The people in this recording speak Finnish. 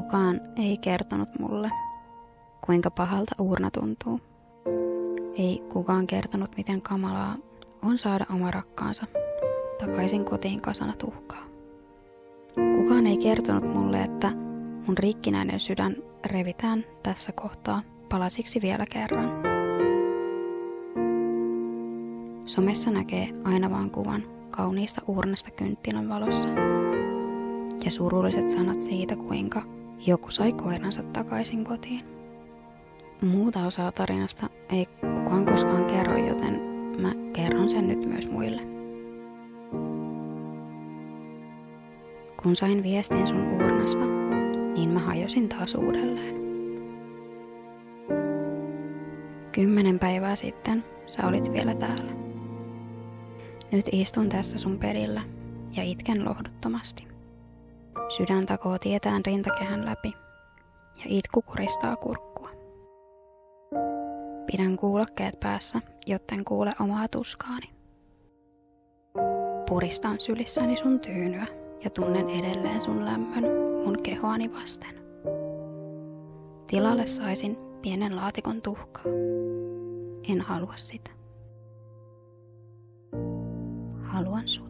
Kukaan ei kertonut mulle, kuinka pahalta uurna tuntuu. Ei kukaan kertonut, miten kamalaa on saada oma rakkaansa takaisin kotiin kasana tuhkaa. Kukaan ei kertonut mulle, että mun rikkinäinen sydän revitään tässä kohtaa palasiksi vielä kerran. Somessa näkee aina vaan kuvan kauniista uurnasta kynttilän valossa ja surulliset sanat siitä, kuinka joku sai koiransa takaisin kotiin. Muuta osaa tarinasta ei kukaan koskaan kerro, joten mä kerron sen nyt myös muille. Kun sain viestin sun uurnasta, niin mä hajosin taas uudelleen. 10 päivää sitten sä olit vielä täällä. Nyt istun tässä sun perillä ja itken lohduttomasti. Sydän takoo tietään rintakehän läpi ja itku kuristaa kurkkua. Pidän kuulokkeet päässä, jotten kuule omaa tuskaani. Puristan sylissäni sun tyynyä ja tunnen edelleen sun lämmön mun kehoani vasten. Tilalle saisin pienen laatikon tuhkaa. En halua sitä. Haluan sut.